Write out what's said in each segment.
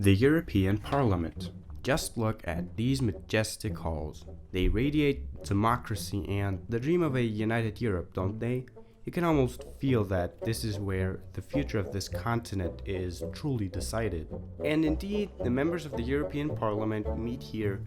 The European Parliament. Just look at these majestic halls. They radiate democracy and the dream of a united Europe, don't they? You can almost feel that this is where the future of this continent is truly decided. And indeed, the members of the European Parliament meet here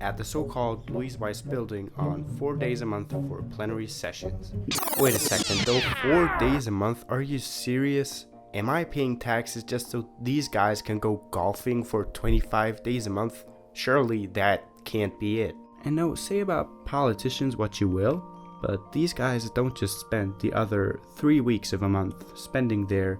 at the so-called Louis Weiss building on 4 days a month for plenary sessions. Wait a second though, 4 days a month? Are you serious? Am I paying taxes just so these guys can go golfing for 25 days a month? Surely that can't be it. And no, say about politicians what you will, but these guys don't just spend the other 3 weeks of a month spending their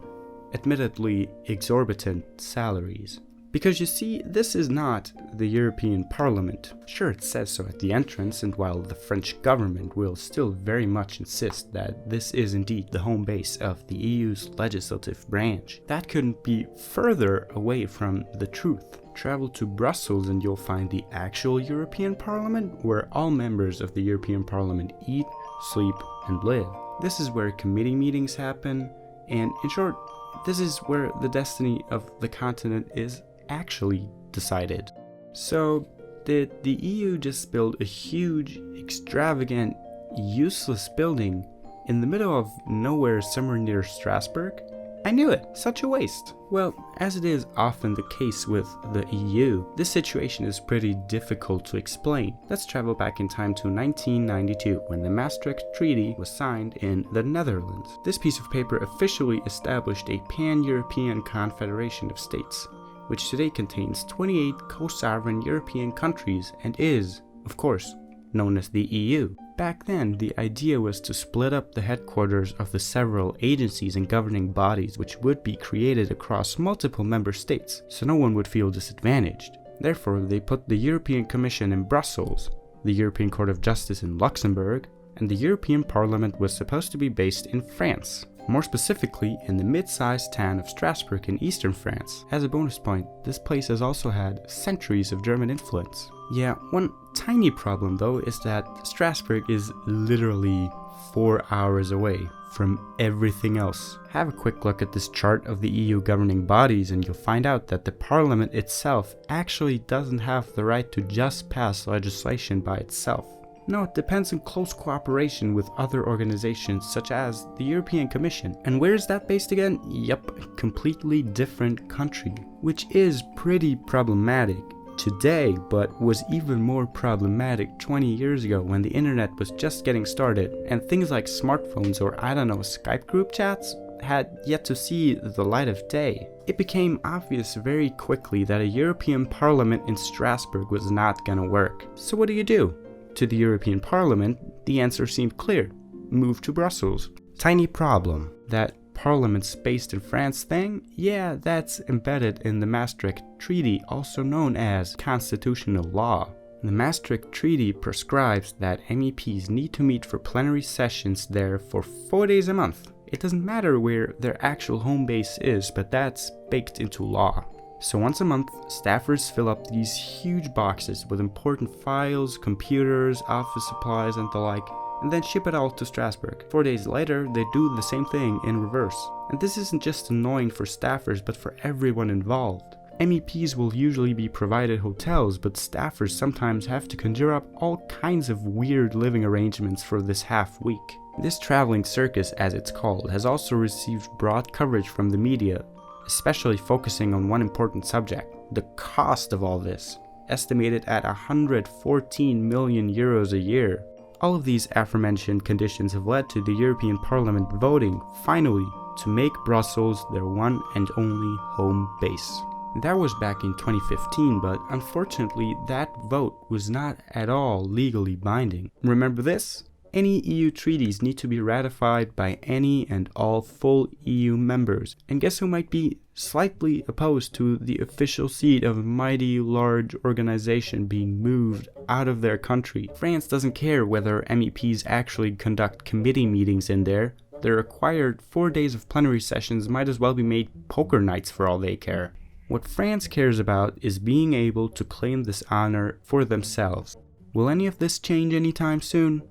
admittedly exorbitant salaries. Because you see, this is not the European Parliament. Sure, it says so at the entrance, and while the French government will still very much insist that this is indeed the home base of the EU's legislative branch, that couldn't be further away from the truth. Travel to Brussels and you'll find the actual European Parliament, where all members of the European Parliament eat, sleep, and live. This is where committee meetings happen, and in short, this is where the destiny of the continent is actually decided. So, did the EU just build a huge, extravagant, useless building in the middle of nowhere somewhere near Strasbourg? I knew it! Such a waste! Well, as it is often the case with the EU, this situation is pretty difficult to explain. Let's travel back in time to 1992, when the Maastricht Treaty was signed in the Netherlands. This piece of paper officially established a pan-European confederation of states, which today contains 28 co-sovereign European countries and is, of course, known as the EU. Back then, the idea was to split up the headquarters of the several agencies and governing bodies which would be created across multiple member states, so no one would feel disadvantaged. Therefore, they put the European Commission in Brussels, the European Court of Justice in Luxembourg, and the European Parliament was supposed to be based in France. More specifically, in the mid-sized town of Strasbourg in eastern France. As a bonus point, this place has also had centuries of German influence. Yeah, one tiny problem though is that Strasbourg is literally 4 hours away from everything else. Have a quick look at this chart of the EU governing bodies and you'll find out that the Parliament itself actually doesn't have the right to just pass legislation by itself. No, it depends on close cooperation with other organizations such as the European Commission. And where is that based again? Yep, a completely different country. Which is pretty problematic today, but was even more problematic 20 years ago when the internet was just getting started and things like smartphones or Skype group chats had yet to see the light of day. It became obvious very quickly that a European Parliament in Strasbourg was not gonna work. So what do? To the European Parliament, the answer seemed clear. Move to Brussels. Tiny problem. That parliaments based in France thing? Yeah, that's embedded in the Maastricht Treaty, also known as constitutional law. The Maastricht Treaty prescribes that MEPs need to meet for plenary sessions there for 4 days a month. It doesn't matter where their actual home base is, but that's baked into law. So once a month, staffers fill up these huge boxes with important files, computers, office supplies, and the like, and then ship it all to Strasbourg. 4 days later, they do the same thing in reverse. And this isn't just annoying for staffers, but for everyone involved. MEPs will usually be provided hotels, but staffers sometimes have to conjure up all kinds of weird living arrangements for this half week. This traveling circus, as it's called, has also received broad coverage from the media, especially focusing on one important subject, the cost of all this, estimated at 114 million euros a year. All of these aforementioned conditions have led to the European Parliament voting, finally, to make Brussels their one and only home base. That was back in 2015, but unfortunately that vote was not at all legally binding. Remember this? Any EU treaties need to be ratified by any and all full EU members. And guess who might be slightly opposed to the official seat of a mighty large organization being moved out of their country? France doesn't care whether MEPs actually conduct committee meetings in there. Their required 4 days of plenary sessions might as well be made poker nights for all they care. What France cares about is being able to claim this honor for themselves. Will any of this change anytime soon?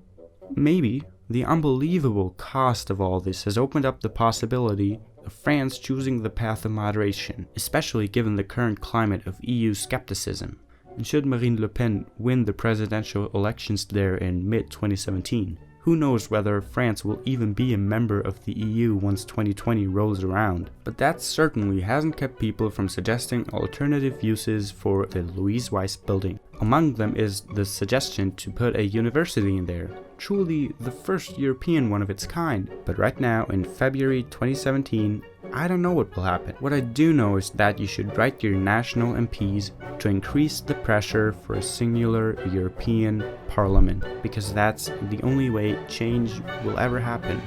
Maybe. The unbelievable cost of all this has opened up the possibility of France choosing the path of moderation, especially given the current climate of EU skepticism. And should Marine Le Pen win the presidential elections there in mid-2017, who knows whether France will even be a member of the EU once 2020 rolls around. But that certainly hasn't kept people from suggesting alternative uses for the Louise Weiss building. Among them is the suggestion to put a university in there, truly the first European one of its kind. But right now, in February 2017, I don't know what will happen. What I do know is that you should write your national MPs to increase the pressure for a singular European parliament, because that's the only way change will ever happen.